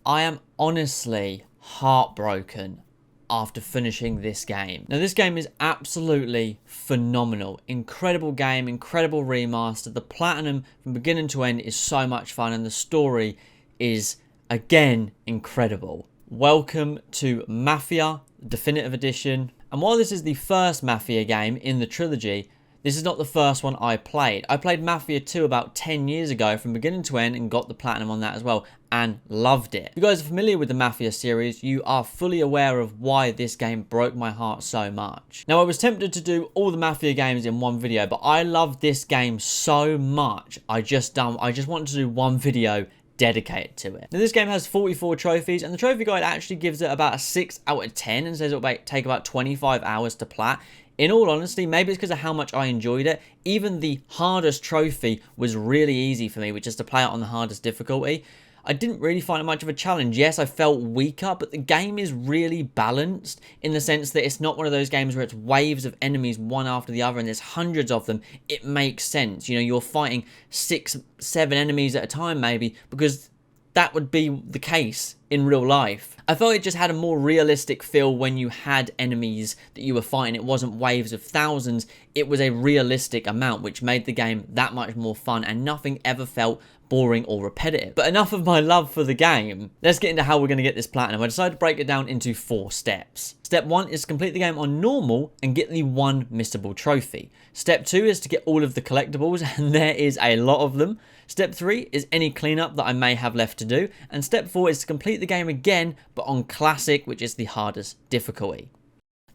I am honestly heartbroken after finishing this game. Now, this game is absolutely phenomenal. Incredible game, incredible remaster. The platinum from beginning to end is so much fun, and the story is, again, incredible. Welcome to Mafia Definitive Edition. And while this is the first Mafia game in the trilogy, this is not the first one I played. I played Mafia 2 about 10 years ago from beginning to end and got the platinum on that as well and loved it. If you guys are familiar with the Mafia series, you are fully aware of why this game broke my heart so much. Now, I was tempted to do all the Mafia games in one video, but I love this game so much, I just wanted to do one video dedicated to it. Now, this game has 44 trophies, and the trophy guide actually gives it about a 6 out of 10 and says it'll take about 25 hours to plat. In all honesty, maybe it's because of how much I enjoyed it. Even the hardest trophy was really easy for me, which is to play it on the hardest difficulty. I didn't really find it much of a challenge. Yes, I felt weaker, but the game is really balanced in the sense that it's not one of those games where it's waves of enemies one after the other and there's hundreds of them. It makes sense. You know, you're fighting 6, 7 enemies at a time maybe, because that would be the case in real life. I felt it just had a more realistic feel when you had enemies that you were fighting. It wasn't waves of thousands, it was a realistic amount, which made the game that much more fun, and nothing ever felt boring or repetitive. But enough of my love for the game. Let's get into how we're going to get this platinum. I decided to break it down into 4 steps. Step 1 is to complete the game on normal and get the 1 missable trophy. Step 2 is to get all of the collectibles, and there is a lot of them. Step 3 is any cleanup that I may have left to do. And step 4 is to complete the game again, but on classic, which is the hardest difficulty.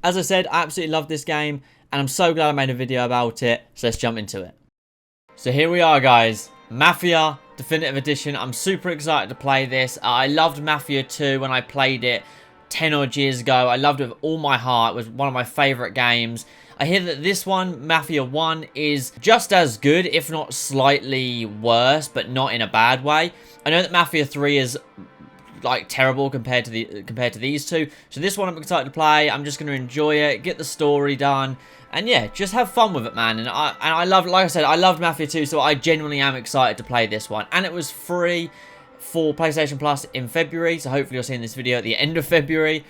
As I said, I absolutely love this game, and I'm so glad I made a video about it, so let's jump into it. So here we are, guys. Mafia Definitive Edition. I'm super excited to play this. I loved Mafia 2 when I played it 10 odd years ago. I loved it with all my heart. It was one of my favourite games. I hear that this one, Mafia 1, is just as good, if not slightly worse, but not in a bad way. I know that Mafia 3 is like terrible compared to these two. So this one I'm excited to play. I'm just going to enjoy it, get the story done, and yeah, just have fun with it, man. And I love, like I said, I loved Mafia 2, so I genuinely am excited to play this one. And it was free for PlayStation Plus in February, so hopefully you're seeing this video at the end of February.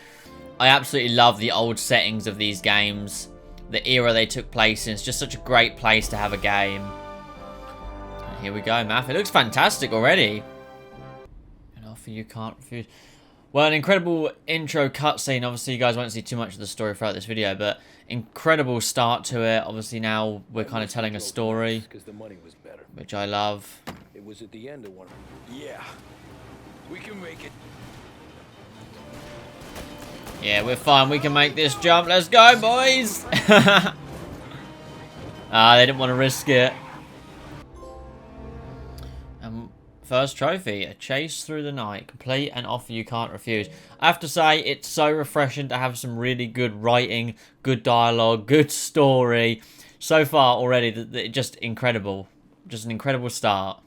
I absolutely love the old settings of these games, the era they took place in. It's just such a great place to have a game. And here we go, Mafia. It looks fantastic already. An offer you can't refuse. Well, an incredible intro cutscene. Obviously, you guys won't see too much of the story throughout this video, but incredible start to it. Obviously, now we're kind of telling a story, which I love. It was at the end of one. Yeah, we can make it. Yeah, we're fine. We can make this jump. Let's go, boys. They didn't want to risk it. First trophy, a chase through the night. Complete an offer you can't refuse. I have to say, it's so refreshing to have some really good writing, good dialogue, good story. So far already, just incredible. Just an incredible start.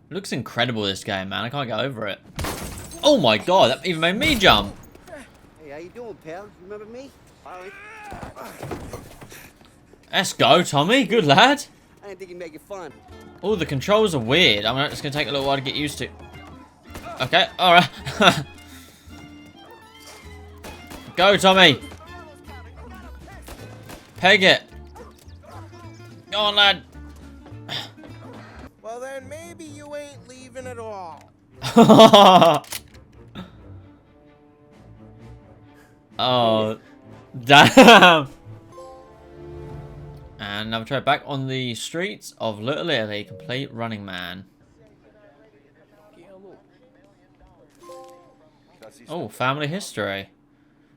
Looks incredible, this game, man. I can't get over it. Oh my god, that even made me jump. Hey, how you doing, pal? Remember me? Let's go, Tommy. Good lad. I didn't think you'd make it fun. Oh, the controls are weird. I mean, it's going to take a little while to get used to. Okay, alright. Go, Tommy. Peg it. Go on, lad. Well, then maybe you ain't leaving at all. Oh, damn. And another try back on the streets of Little Italy. Complete Running Man. Oh, family history.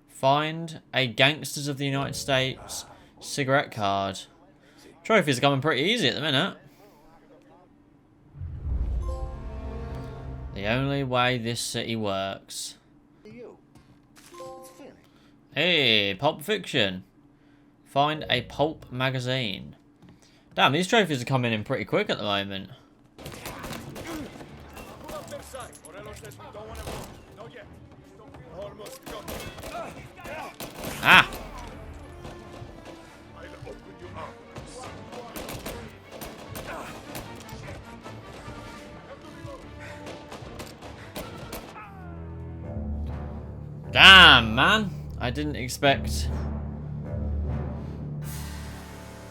Find a Gangsters of the United States cigarette card. Trophies are coming pretty easy at the minute. The only way this city works. Hey, Pulp Fiction. Find a pulp magazine. Damn, these trophies are coming in pretty quick at the moment. Ah! Damn, man. I didn't expect...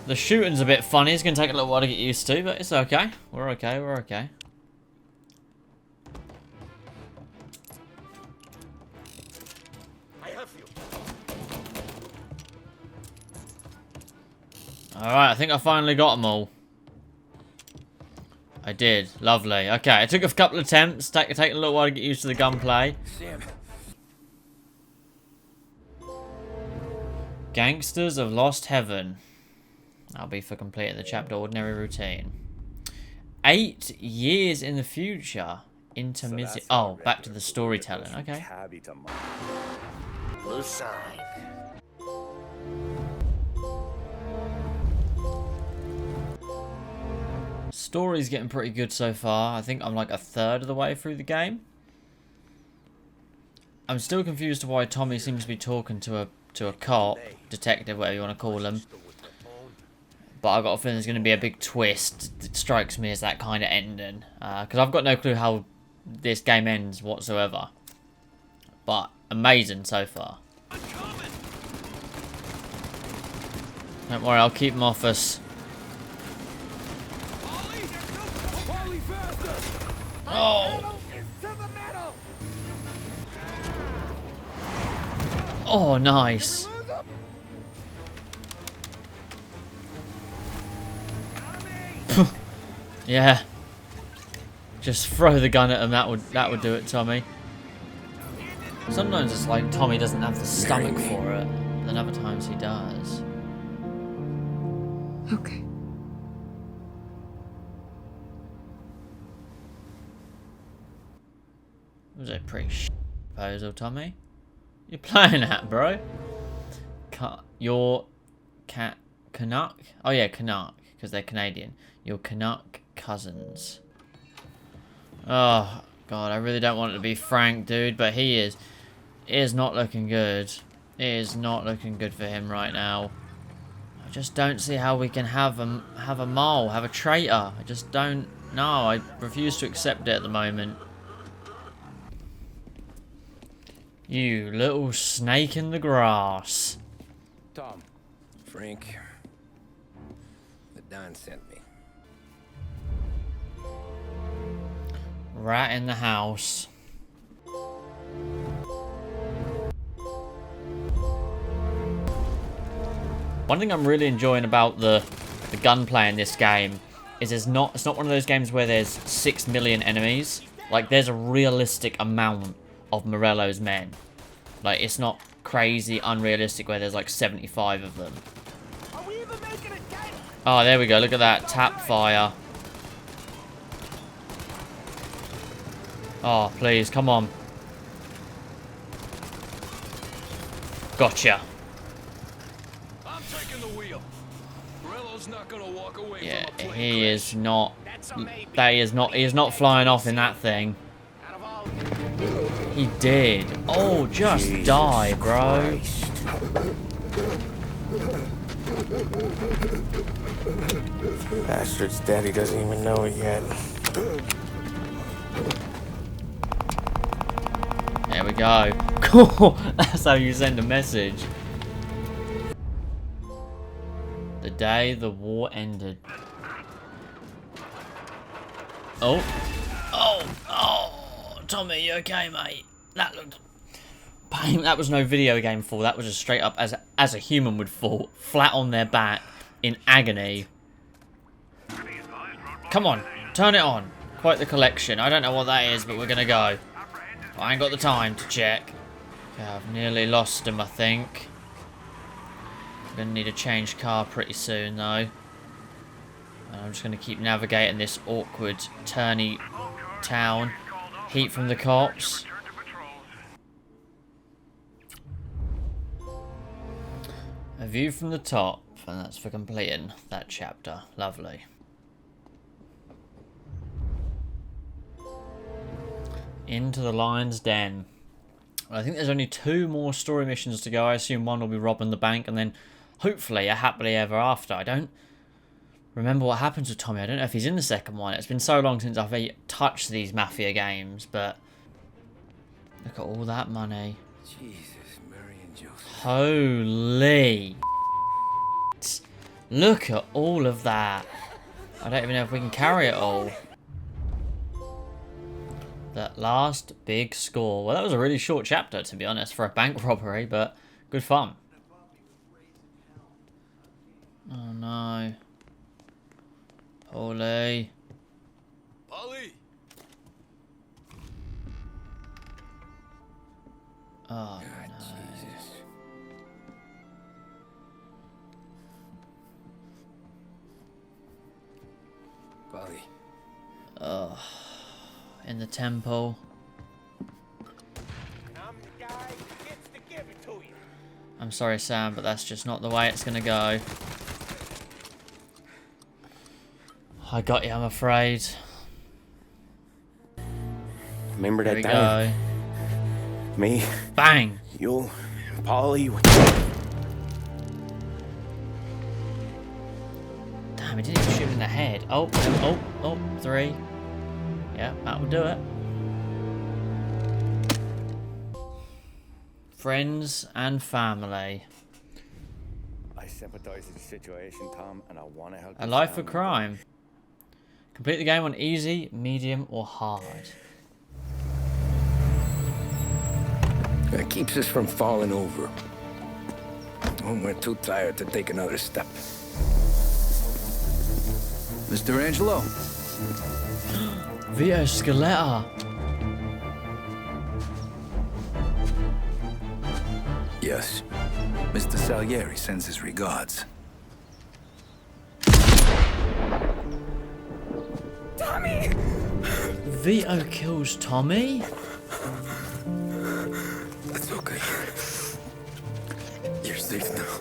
The shooting's a bit funny. It's going to take a little while to get used to, but it's okay. We're okay, we're okay. I have you. Alright, I think I finally got them all. I did. Lovely. Okay, it took a couple of attempts. Taking a little while to get used to the gunplay. Sam. Gangsters of Lost Heaven. That'll be for completing the chapter Ordinary Routine. 8 years in the future. Intermission. Oh, back to the storytelling. Okay. Blue sign. Story's getting pretty good so far. I think I'm like a third of the way through the game. I'm still confused to why Tommy seems to be talking to a cop, detective, whatever you want to call him. But I've got a feeling there's going to be a big twist that strikes me as that kind of ending. Because I've got no clue how this game ends whatsoever. But amazing so far. Don't worry, I'll keep him off us. Oh! Oh, nice. Yeah. Just throw the gun at him. That would do it, Tommy. Sometimes it's like Tommy doesn't have the stomach for it, and other times he does. Okay. It was a pretty proposal, Tommy. You're playing at, bro. Your Canuck? Oh yeah, Canuck, because they're Canadian. Your Canuck cousins. Oh god, I really don't want it to be Frank, dude, but he is. It is not looking good. It is not looking good for him right now. I just don't see how we can have a mole, have a traitor. I just don't know. I refuse to accept it at the moment. You little snake in the grass. Tom. Frank. The Don sent me. Rat in the house. One thing I'm really enjoying about the gunplay in this game is it's not one of those games where there's 6 million enemies. Like, there's a realistic amount of Morello's men. Like, it's not crazy unrealistic where there's like 75 of them. Oh, there we go. Look at that tap fire. Oh, please, come on. Gotcha. I'm taking the wheel. Morello's not gonna walk away Yeah, from a plane he crash. is not. He is not flying off in that thing. He did. Oh, just die, bro. Bastard's daddy doesn't even know it yet. There we go. Cool. That's how you send a message. The day the war ended. Oh. Oh. Oh. Tommy, you okay, mate? That looked... That was no video game fall. That was just straight up as a human would fall. Flat on their back. In agony. Come on. Turn it on. Quite the collection. I don't know what that is, but we're gonna go. I ain't got the time to check. Okay, I've nearly lost him, I think. I'm gonna need a change car pretty soon, though. And I'm just gonna keep navigating this awkward, turny town. Heat from the cops. A view from the top, and that's for completing that chapter. Lovely. Into the lion's den. Well, I think there's only 2 more story missions to go. I assume one will be robbing the bank, and then hopefully a happily ever after. I don't remember what happens with Tommy. I don't know if he's in the second one. It's been so long since I've touched these Mafia games, but look at all that money. Jesus, Mary and Joseph. Holy. Look at all of that. I don't even know if we can carry it all. That last big score. Well, that was a really short chapter, to be honest, for a bank robbery, but good fun. Oh, no. Paulie. Polly! Oh, God, no. Jesus. Polly. Oh. In the temple. I'm the guy who gets to give it to you. I'm sorry, Sam, but that's just not the way it's gonna go. I got you, I'm afraid. Remember There that we time? go. Me, Bang! you, Polly. Damn, he didn't even shoot him in the head. Oh, oh, oh, 3. Yeah, that will do it. Friends and family. I sympathize with the situation, Tom, and I want to help. A life for crime. Complete the game on easy, medium, or hard. That keeps us from falling over. When we're too tired to take another step. Mr. Angelo. Vito Scaletta. Yes. Mr. Salieri sends his regards. Tommy! Vito kills Tommy? That's okay. You're safe now.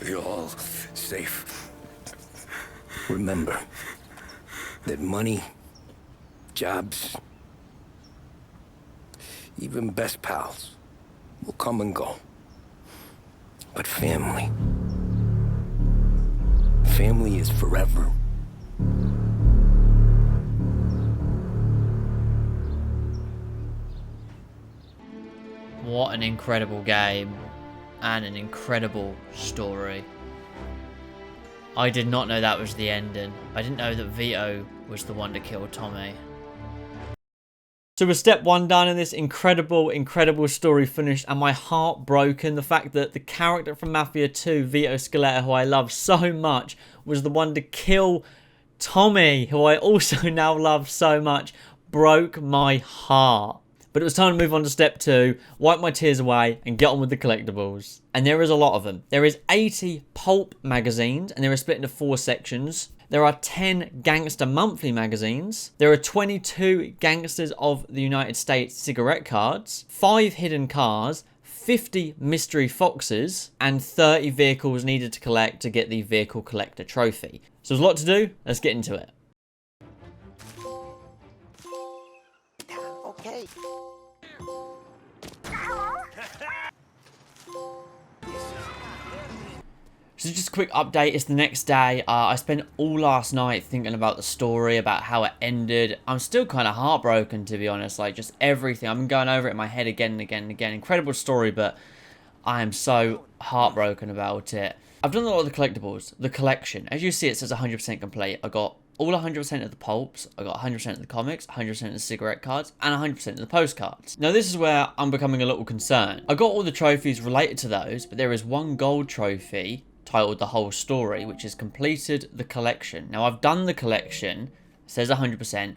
You're all safe. Remember that money, jobs, even best pals will come and go. But family is forever. What an incredible game. And an incredible story. I did not know that was the ending. I didn't know that Vito was the one to kill Tommy. So with step 1 done and this incredible, incredible story finished and my heart broken, the fact that the character from Mafia 2, Vito Scaletta, who I love so much, was the one to kill Tommy, who I also now love so much, broke my heart. But it was time to move on to step 2, wipe my tears away and get on with the collectibles. And there is a lot of them. There is 80 pulp magazines and they are split into 4 sections. There are 10 gangster monthly magazines. There are 22 gangsters of the United States cigarette cards, 5 hidden cars, 50 mystery foxes, and 30 vehicles needed to collect to get the vehicle collector trophy. So there's a lot to do. Let's get into it. Okay. So just a quick update, it's the next day. I spent all last night thinking about the story, about how it ended. I'm still kind of heartbroken, to be honest, like just everything. I've been going over it in my head again and again and again. Incredible story, but I am so heartbroken about it. I've done a lot of the collectibles, the collection. As you see, it says 100% complete. I got all 100% of the pulps, I got 100% of the comics, 100% of the cigarette cards, and 100% of the postcards. Now this is where I'm becoming a little concerned. I got all the trophies related to those, but there is one gold trophy titled The Whole Story, which has completed the collection. Now I've done the collection, it says 100%,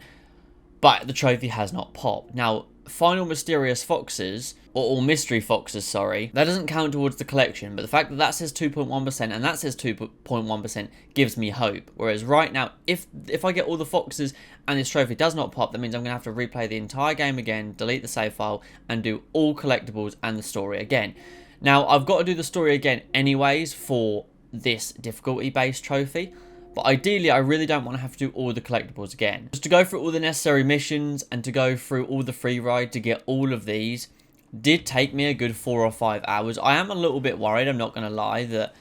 but the trophy has not popped. Now, Final Mysterious Foxes, or Mystery Foxes, sorry, that doesn't count towards the collection, but the fact that that says 2.1% and that says 2.1% gives me hope. Whereas right now, if I get all the foxes and this trophy does not pop, that means I'm going to have to replay the entire game again, delete the save file, and do all collectibles and the story again. Now, I've got to do the story again anyways for this difficulty-based trophy, but ideally, I really don't want to have to do all the collectibles again. Just to go through all the necessary missions and to go through all the free ride to get all of these did take me a good 4 or 5 hours. I am a little bit worried, I'm not going to lie, that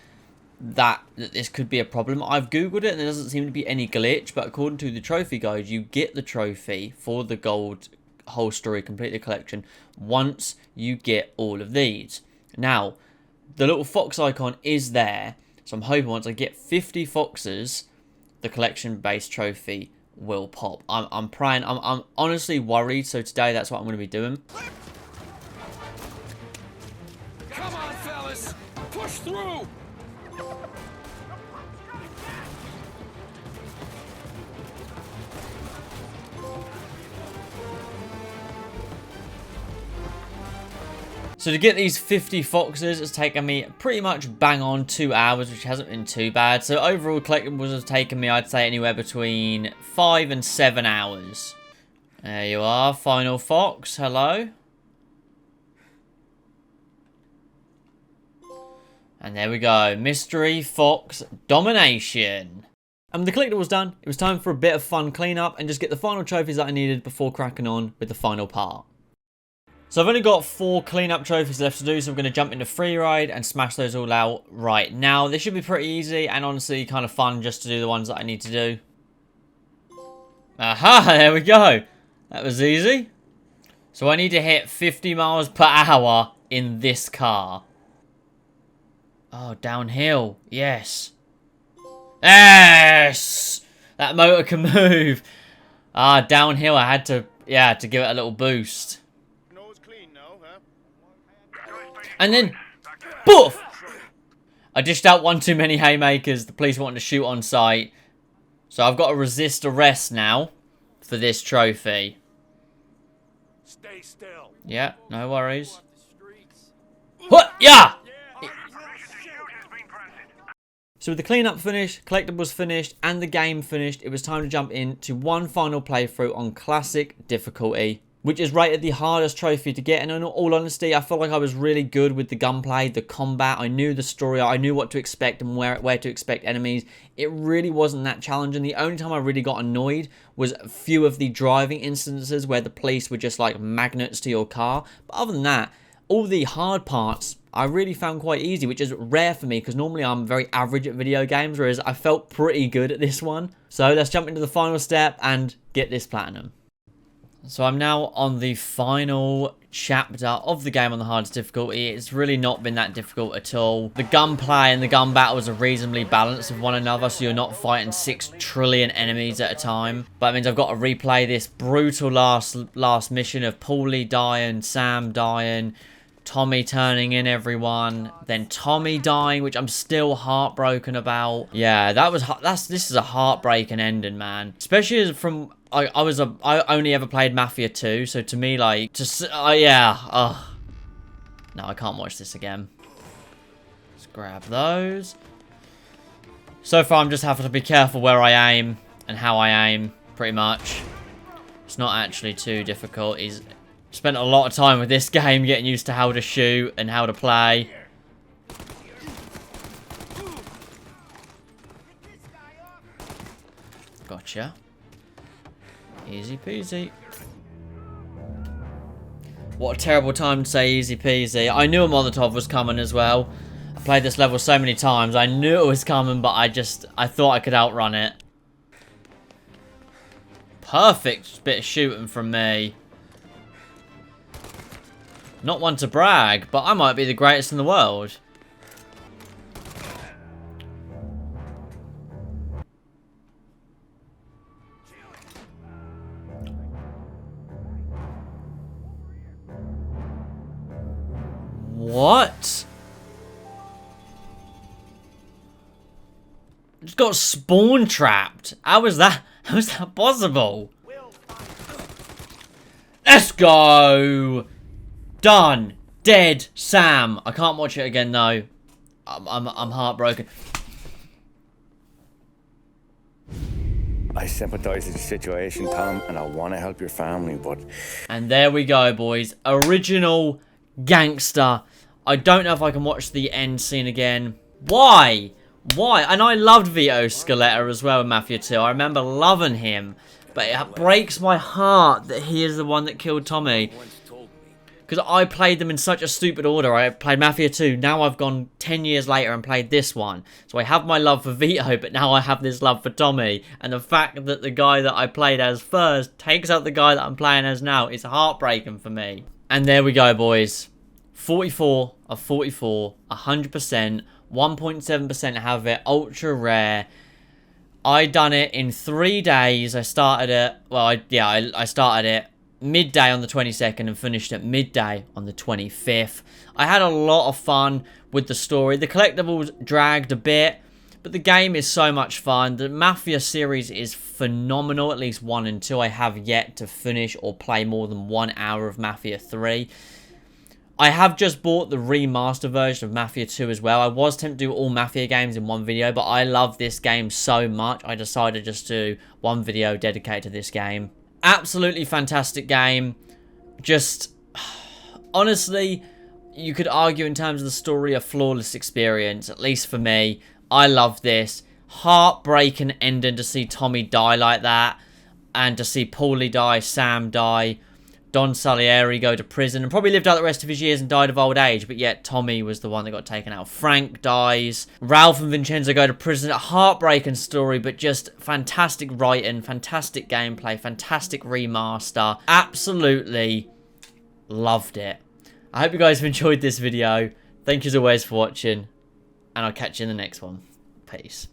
that this could be a problem. I've googled it and there doesn't seem to be any glitch, but according to the trophy guide, you get the trophy for the gold whole story, complete the collection, once you get all of these. Now, the little fox icon is there, so I'm hoping once I get 50 foxes, the collection-based trophy will pop. I'm praying. I'm honestly worried, so today that's what I'm going to be doing. Come on, fellas! Push through! So to get these 50 foxes, it's taken me pretty much bang on 2 hours, which hasn't been too bad. So overall, collectibles have taken me, I'd say, anywhere between 5 and 7 hours. There you are, final fox. Hello. And there we go, Mystery Fox Domination. And the collectible was done. It was time for a bit of fun cleanup and just get the final trophies that I needed before cracking on with the final part. So I've only got 4 cleanup trophies left to do, so I'm going to jump into free ride and smash those all out right now. They should be pretty easy and honestly kind of fun just to do the ones that I need to do. Aha, there we go. That was easy. So I need to hit 50 miles per hour in this car. Oh, downhill. Yes. Yes! That motor can move. Ah, downhill. I had to, yeah, to give it a little boost. And then, boof! I dished out one too many haymakers. The police wanted to shoot on sight. So I've got to resist arrest now for this trophy. Stay still. Yeah, no worries. What? Yeah! So with the cleanup finished, collectibles finished, and the game finished, it was time to jump into one final playthrough on classic difficulty, which is rated the hardest trophy to get. And in all honesty, I felt like I was really good with the gunplay, the combat. I knew the story, I knew what to expect and where to expect enemies. It really wasn't that challenging. The only time I really got annoyed was a few of the driving instances where the police were just like magnets to your car. But other than that, all the hard parts I really found quite easy, which is rare for me because normally I'm very average at video games, whereas I felt pretty good at this one. So let's jump into the final step and get this platinum. So I'm now on the final chapter of the game on the hardest difficulty. It's really not been that difficult at all. The gunplay and the gun battles are reasonably balanced with one another, so you're not fighting 6 trillion enemies at a time. But it means I've got to replay this brutal last mission of Paulie dying, Sam dying, Tommy turning in everyone, then Tommy dying, which I'm still heartbroken about. Yeah, this is a heartbreaking ending, man. Especially from I only ever played Mafia 2, so to me, like, yeah, no, I can't watch this again. Let's grab those. So far, I'm just having to be careful where I aim and how I aim, pretty much. It's not actually too difficult. He's spent a lot of time with this game getting used to how to shoot and how to play. Gotcha. Easy peasy. What a terrible time to say easy peasy. I knew a Molotov was coming as well. I played this level so many times. I knew it was coming, but I thought I could outrun it. Perfect bit of shooting from me. Not one to brag, but I might be the greatest in the world. What? Just got spawn trapped. How was that possible? Let's go. Done. Dead. Sam. I can't watch it again though. I'm heartbroken. I sympathize with the situation, Tom, and I want to help your family, but... And there we go, boys. Original gangster. I don't know if I can watch the end scene again. Why? Why? And I loved Vito Scaletta as well in Mafia 2. I remember loving him. But it breaks my heart that he is the one that killed Tommy. because I played them in such a stupid order. I played Mafia 2, now I've gone 10 years later and played this one. So I have my love for Vito, but now I have this love for Tommy. And the fact that the guy that I played as first takes out the guy that I'm playing as now is heartbreaking for me. And there we go, boys. 44 of 44, 100%, 1.7% have it, ultra rare. I done it in 3 days. I started it, well, I started it midday on the 22nd and finished at midday on the 25th. I had a lot of fun with the story. The collectibles dragged a bit, but the game is so much fun. The Mafia series is phenomenal, at least 1 and 2. I have yet to finish or play more than 1 hour of Mafia 3. I have just bought the remaster version of Mafia 2 as well. I was tempted to do all Mafia games in one video, but I love this game so much, I decided just to do one video dedicated to this game. Absolutely fantastic game. Just, honestly, you could argue in terms of the story, a flawless experience, at least for me. I love this. Heartbreaking ending to see Tommy die like that, and to see Paulie die, Sam die, Don Salieri go to prison and probably lived out the rest of his years and died of old age, but yet Tommy was the one that got taken out. Frank dies. Ralph and Vincenzo go to prison. A heartbreaking story, but just fantastic writing, fantastic gameplay, fantastic remaster. Absolutely loved it. I hope you guys have enjoyed this video. Thank you as always for watching, and I'll catch you in the next one. Peace.